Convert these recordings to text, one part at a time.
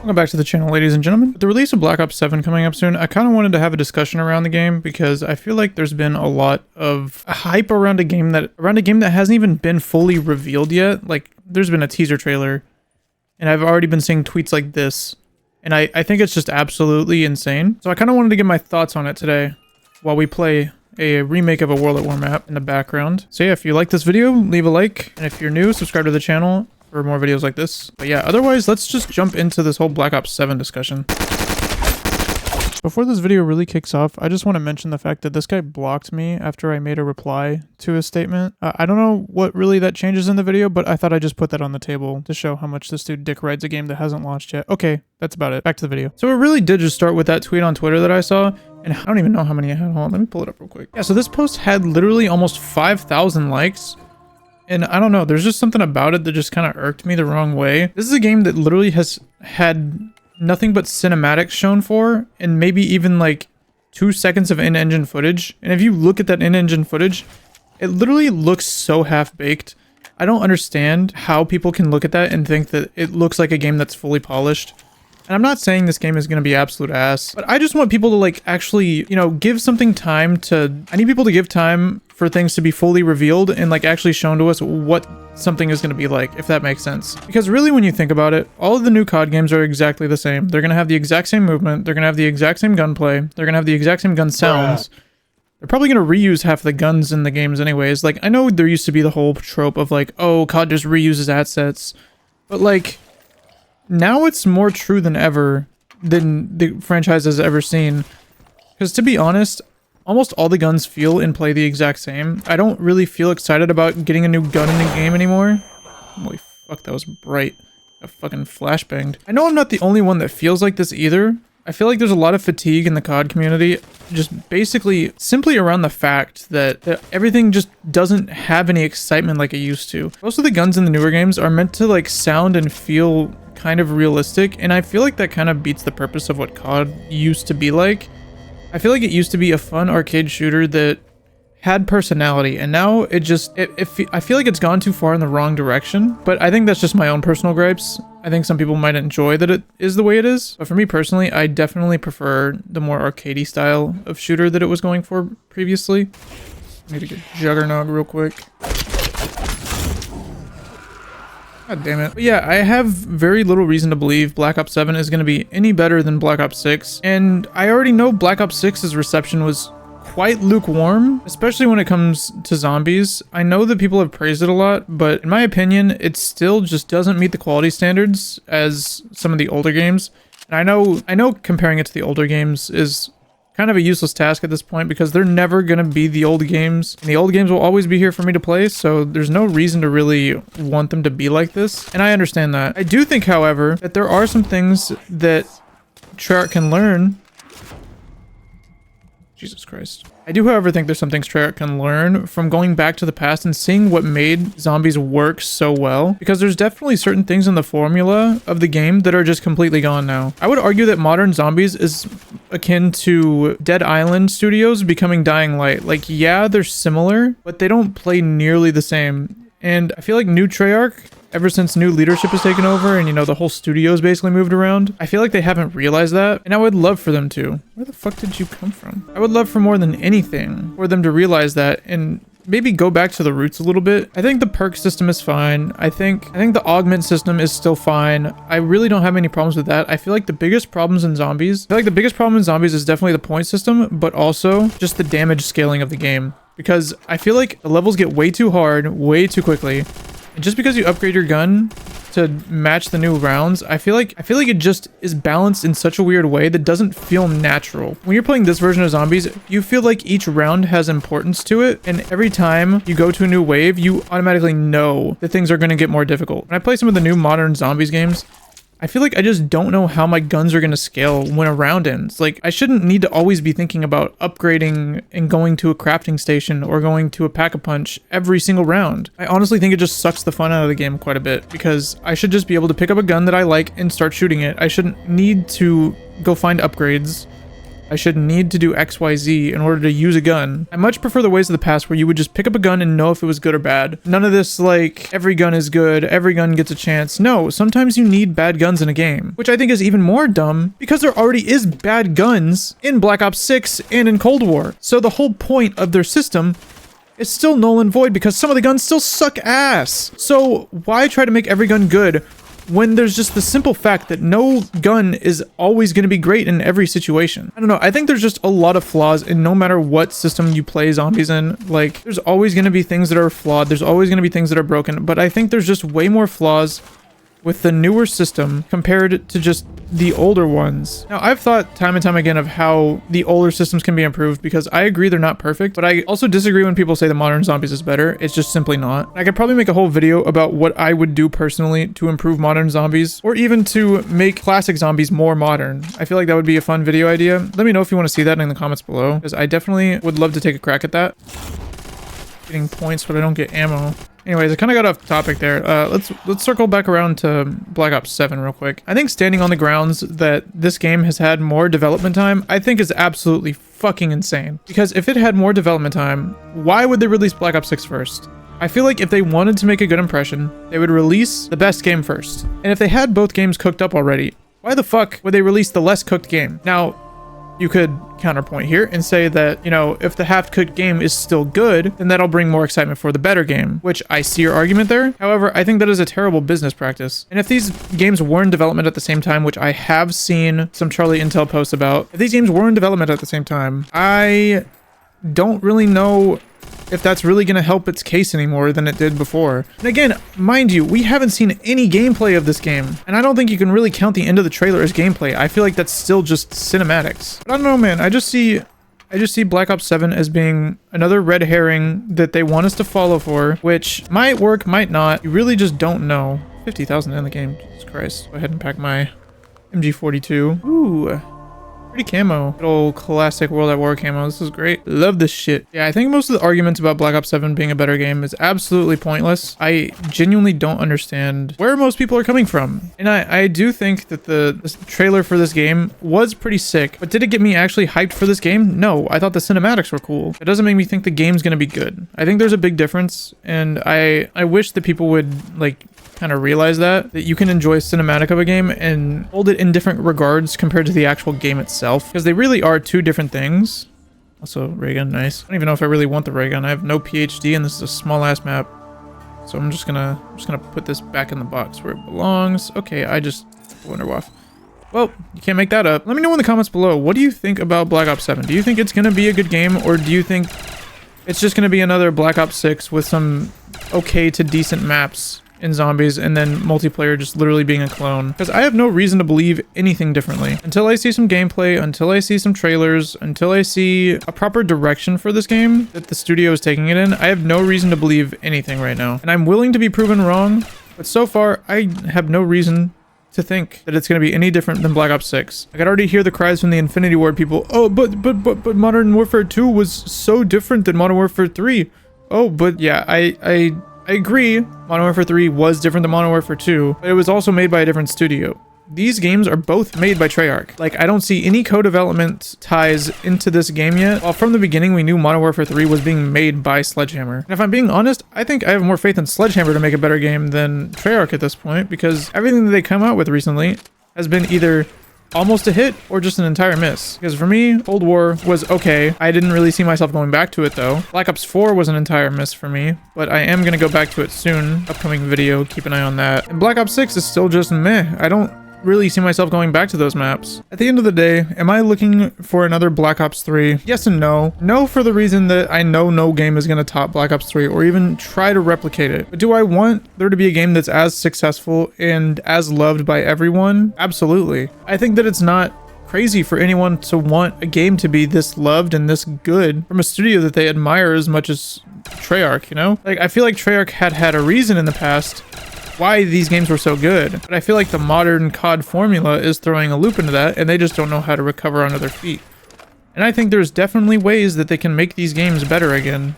Welcome back to the channel, ladies and gentlemen. With the release of Black Ops 7 coming up soon, I kind of wanted to have a discussion around the game because I feel like there's been a lot of hype around a game that hasn't even been fully revealed yet. Like, there's been a teaser trailer, and I've already been seeing tweets like this, and I think it's just absolutely insane. So I kind of wanted to get my thoughts on it today while we play a remake of a World at War map in the background. So yeah, if you like this video, leave a like, and if you're new, subscribe to the channel for more videos like this. But yeah, otherwise, let's just jump into this whole Black Ops 7 discussion. Before this video really kicks off, I just want to mention the fact that this guy blocked me after I made a reply to his statement. I don't know what really that changes in the video, but I thought I'd just put that on the table to show how much this dude dick rides a game that hasn't launched yet. Okay, that's about it. Back to the video. So it really did just start with that tweet on Twitter that I saw, and I don't even know how many I had. Hold on, let me pull it up real quick. Yeah, so this post had literally almost 5,000 likes. And I don't know, there's just something about it that just kind of irked me the wrong way. This is a game that literally has had nothing but cinematics shown for, and maybe even like 2 seconds of in-engine footage. And if you look at that in-engine footage, it literally looks so half-baked. I don't understand how people can look at that and think that it looks like a game that's fully polished. And I'm not saying this game is going to be absolute ass, but I just want people to like actually, you know, give something time to, I need people to give time for things to be fully revealed and like actually shown to us what something is going to be like, if that makes sense. Because really, when you think about it, all of the new COD games are exactly the same. They're going to have the exact same movement. They're going to have the exact same gunplay. They're going to have the exact same gun sounds. They're probably going to reuse half the guns in the games anyways. Like, I know there used to be the whole trope of like, oh, COD just reuses assets. But like, now it's more true than ever than the franchise has ever seen. Because to be honest, almost all the guns feel and play the exact same. I don't really feel excited about getting a new gun in the game anymore. Holy fuck, that was bright. I fucking flashbanged. I know I'm not the only one that feels like this either. I feel like there's a lot of fatigue in the COD community, just basically simply around the fact that everything just doesn't have any excitement like it used to. Most of the guns in the newer games are meant to like sound and feel kind of realistic, and I feel like that kind of beats the purpose of what COD used to be like. I feel like it used to be a fun arcade shooter that had personality, and now it just, I feel like it's gone too far in the wrong direction, but I think that's just my own personal gripes. I think some people might enjoy that it is the way it is, but for me personally, I definitely prefer the more arcadey style of shooter that it was going for previously. I need to get Juggernog real quick. God damn it. But yeah, I have very little reason to believe Black Ops 7 is going to be any better than Black Ops 6, and I already know Black Ops 6's reception was quite lukewarm, especially when it comes to zombies. I know that people have praised it a lot, but in my opinion, it still just doesn't meet the quality standards as some of the older games. And I know comparing it to the older games is kind of a useless task at this point because they're never going to be the old games, and the old games will always be here for me to play, so there's no reason to really want them to be like this, and I understand that. I do think, however, that there are some things that Treyarch can learn. Jesus Christ. I do, however, think there's some things Treyarch can learn from going back to the past and seeing what made zombies work so well, because there's definitely certain things in the formula of the game that are just completely gone now. I would argue that modern zombies is akin to Dead Island Studios becoming Dying Light. Like, yeah, they're similar, but they don't play nearly the same. And I feel like new Treyarch, ever since new leadership has taken over and, you know, the whole studio's basically moved around, I feel like they haven't realized that, and I would love for them to. Where the fuck did you come from? I would love for more than anything for them to realize that and maybe go back to the roots a little bit. I think the perk system is fine. I think the augment system is still fine. I really don't have any problems with that. I feel like the biggest problems in zombies, is definitely the point system, but also just the damage scaling of the game. Because I feel like the levels get way too hard, way too quickly. And just because you upgrade your gun to match the new rounds, I feel like it just is balanced in such a weird way that doesn't feel natural. When you're playing this version of zombies, you feel like each round has importance to it, and every time you go to a new wave, you automatically know that things are going to get more difficult. When I play some of the new modern zombies games, I feel like I just don't know how my guns are going to scale when a round ends. Like, I shouldn't need to always be thinking about upgrading and going to a crafting station or going to a pack-a-punch every single round. I honestly think it just sucks the fun out of the game quite a bit, because I should just be able to pick up a gun that I like and start shooting it. I shouldn't need to go find upgrades I should need to do XYZ in order to use a gun. I much prefer the ways of the past where you would just pick up a gun and know if it was good or bad. None of this like, every gun is good, every gun gets a chance. No, sometimes you need bad guns in a game, which I think is even more dumb because there already is bad guns in Black Ops 6 and in Cold War. So the whole point of their system is still null and void because some of the guns still suck ass. So why try to make every gun good when there's just the simple fact that no gun is always going to be great in every situation? I don't know. I think there's just a lot of flaws in no matter what system you play zombies in. Like, there's always going to be things that are flawed. There's always going to be things that are broken. But I think there's just way more flaws with the newer system compared to just the older ones. Now, I've thought time and time again of how the older systems can be improved because I agree they're not perfect, but I also disagree when people say the modern zombies is better. It's just simply not. I could probably make a whole video about what I would do personally to improve modern zombies or even to make classic zombies more modern. I feel like that would be a fun video idea. Let me know if you want to see that in the comments below because I definitely would love to take a crack at that. Getting points, but I don't get ammo. Anyways, I kind of got off topic there. Let's circle back around to Black Ops 7 real quick. I think standing on the grounds that this game has had more development time, I think is absolutely fucking insane. Because if it had more development time, why would they release Black Ops 6 first? I feel like if they wanted to make a good impression, they would release the best game first. And if they had both games cooked up already, why the fuck would they release the less cooked game? Now, you could counterpoint here and say that, you know, if the half-cooked game is still good, then that'll bring more excitement for the better game, which I see your argument there. However, I think that is a terrible business practice. And if these games were in development at the same time, which I have seen some Charlie Intel posts about, if these games were in development at the same time, I don't really know if that's really going to help its case anymore than it did before. And again, mind you, we haven't seen any gameplay of this game, and I don't think you can really count the end of the trailer as gameplay. I feel like that's still just cinematics. But I don't know, man. I just see Black Ops 7 as being another red herring that they want us to follow for, which might work, might not. You really just don't know. 50,000 in the game. Jesus Christ. Go ahead and pack my MG42. Ooh. Pretty camo. Good old classic World at War camo. This is great. Love this shit. Yeah, I think most of the arguments about Black Ops 7 being a better game is absolutely pointless. I genuinely don't understand where most people are coming from. And I do think that the trailer for this game was pretty sick, but did it get me actually hyped for this game? No, I thought the cinematics were cool. It doesn't make me think the game's gonna be good. I think there's a big difference, and I wish that people would, like, kind of realize that you can enjoy cinematic of a game and hold it in different regards compared to the actual game itself, because they really are two different things. Also, ray gun, nice. I don't even know if I really want the ray gun. I have no PhD and this is a small ass map, so I'm just gonna put this back in the box where it belongs. Okay, I just wonder off. Well, you can't make that up. Let me know in the comments below, what do you think about Black Ops 7? Do you think it's gonna be a good game, or do you think it's just gonna be another Black Ops 6 with some okay to decent maps in zombies and then multiplayer just literally being a clone? Because I have no reason to believe anything differently until I see some gameplay, until I see some trailers, until I see a proper direction for this game that the studio is taking it in. I have no reason to believe anything right now, and I'm willing to be proven wrong, but so far I have no reason to think that it's going to be any different than Black Ops 6. I could already hear the cries from the Infinity Ward people. Oh, but Modern Warfare 2 was so different than Modern Warfare 3. Oh, but yeah, I agree, Modern Warfare 3 was different than Modern Warfare 2, but it was also made by a different studio. These games are both made by Treyarch. Like, I don't see any co-development ties into this game yet. While from the beginning we knew Modern Warfare 3 was being made by Sledgehammer. And if I'm being honest, I think I have more faith in Sledgehammer to make a better game than Treyarch at this point, because everything that they come out with recently has been either almost a hit or just an entire miss. Because for me, Cold War was okay. I didn't really see myself going back to it though. Black Ops 4 was an entire miss for me, but I am gonna go back to it soon. Upcoming video, keep an eye on that. And Black Ops 6 is still just meh. I don't really see myself going back to those maps. At the end of the day, am I looking for another Black Ops 3? Yes and no. No, for the reason that I know no game is going to top Black Ops 3 or even try to replicate it. But do I want there to be a game that's as successful and as loved by everyone? Absolutely. I think that it's not crazy for anyone to want a game to be this loved and this good from a studio that they admire as much as Treyarch, you know? Like, I feel like Treyarch had a reason in the past why these games were so good, but I feel like the modern COD formula is throwing a loop into that, and they just don't know how to recover onto their feet. And I think there's definitely ways that they can make these games better again.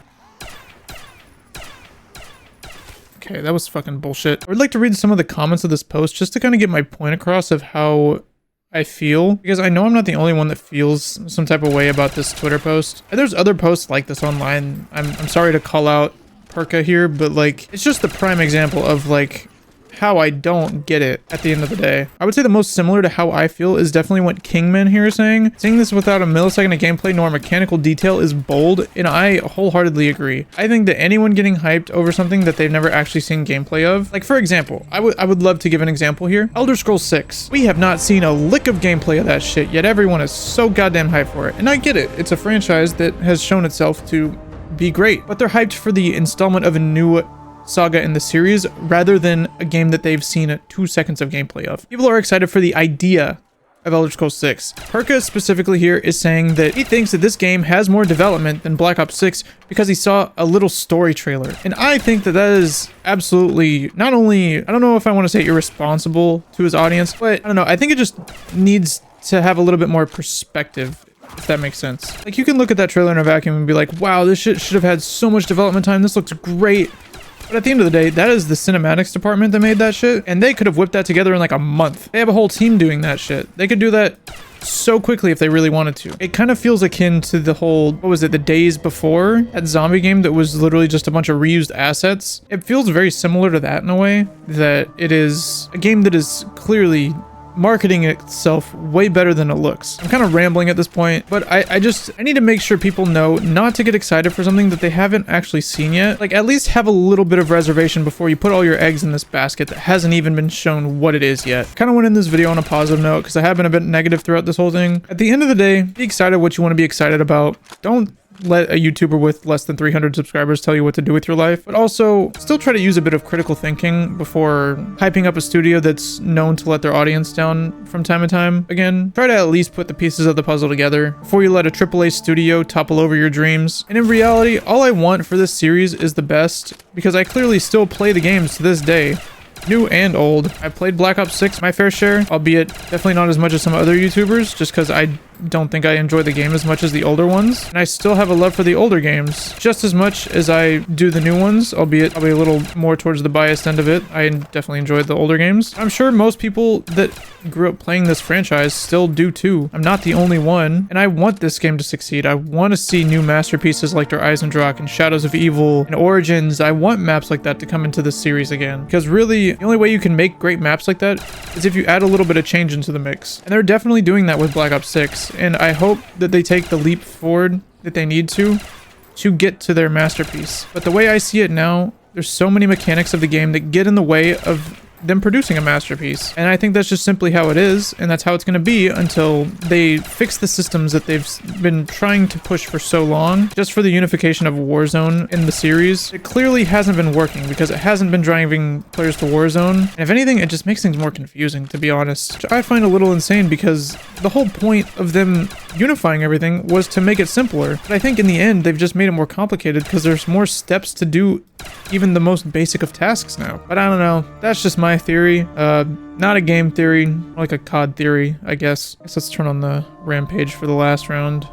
Okay, that was fucking bullshit. I would like to read some of the comments of this post just to kind of get my point across of how I feel, because I know I'm not the only one that feels some type of way about this Twitter post. And there's other posts like this online. I'm sorry to call out Perka here, but like, it's just the prime example of like how I don't get it at the end of the day. I would say the most similar to how I feel is definitely what Kingman here is saying. Seeing this without a millisecond of gameplay nor mechanical detail is bold, and I wholeheartedly agree. I think that anyone getting hyped over something that they've never actually seen gameplay of, like for example, I would love to give an example here. Elder Scrolls 6. We have not seen a lick of gameplay of that shit, yet everyone is so goddamn hyped for it. And I get it. It's a franchise that has shown itself to be great, but they're hyped for the installment of a new saga in the series rather than a game that they've seen 2 seconds of gameplay of. People are excited for the idea of Elder Scrolls 6. Perka specifically here is saying that he thinks that this game has more development than Black Ops 6 because he saw a little story trailer. And I think that that is absolutely not only, I don't know if I want to say irresponsible to his audience, but I don't know, I think it just needs to have a little bit more perspective, if that makes sense. Like, you can look at that trailer in a vacuum and be like, wow, this shit should have had so much development time. This looks great. But at the end of the day, that is the cinematics department that made that shit, and they could have whipped that together in like a month. They have a whole team doing that shit. They could do that so quickly if they really wanted to. It kind of feels akin to the whole, what was it, the Days Before, that zombie game that was literally just a bunch of reused assets. It feels very similar to that in a way, that it is a game that is clearly marketing itself way better than it looks. I'm kind of rambling at this point, but I need to make sure people know not to get excited for something that they haven't actually seen yet. Like, at least have a little bit of reservation before you put all your eggs in this basket that hasn't even been shown what it is yet. Kind of went in this video on a positive note because I have been a bit negative throughout this whole thing. At the end of the day, be excited what you want to be excited about. Don't let a YouTuber with less than 300 subscribers tell you what to do with your life, but also still try to use a bit of critical thinking before hyping up a studio that's known to let their audience down from time to time. Again, try to at least put the pieces of the puzzle together before you let a AAA studio topple over your dreams. And in reality, all I want for this series is the best, because I clearly still play the games to this day. New and old. I played Black Ops 6 my fair share, albeit definitely not as much as some other YouTubers, just because I don't think I enjoy the game as much as the older ones. And I still have a love for the older games, just as much as I do the new ones, albeit probably a little more towards the biased end of it. I definitely enjoyed the older games. I'm sure most people that grew up playing this franchise still do too. I'm not the only one, and I want this game to succeed. I want to see new masterpieces like Der Eisendrache and Shadows of Evil and Origins. I want maps like that to come into this series again, because really the only way you can make great maps like that is if you add a little bit of change into the mix. And they're definitely doing that with Black Ops 6, and I hope that they take the leap forward that they need to get to their masterpiece. But the way I see it now, there's so many mechanics of the game that get in the way of them producing a masterpiece. And I think that's just simply how it is, and that's how it's going to be until they fix the systems that they've been trying to push for so long, just for the unification of Warzone in the series. It clearly hasn't been working because it hasn't been driving players to Warzone. And if anything, it just makes things more confusing, to be honest, which I find a little insane, because the whole point of them unifying everything was to make it simpler. But I think in the end, they've just made it more complicated because there's more steps to do even the most basic of tasks now. But I don't know. That's just my theory. Not a game theory, like a COD theory, I guess. Let's turn on the rampage for the last round.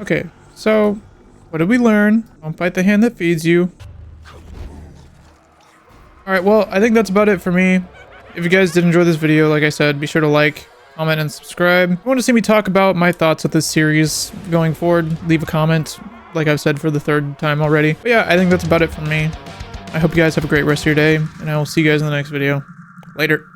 Okay, so what did we learn? Don't bite the hand that feeds you. Alright, well, I think that's about it for me. If you guys did enjoy this video, like I said, be sure to like, comment, and subscribe. If you want to see me talk about my thoughts of this series going forward, leave a comment, like I've said for the 3rd time already. But yeah, I think that's about it from me. I hope you guys have a great rest of your day, and I will see you guys in the next video. Later.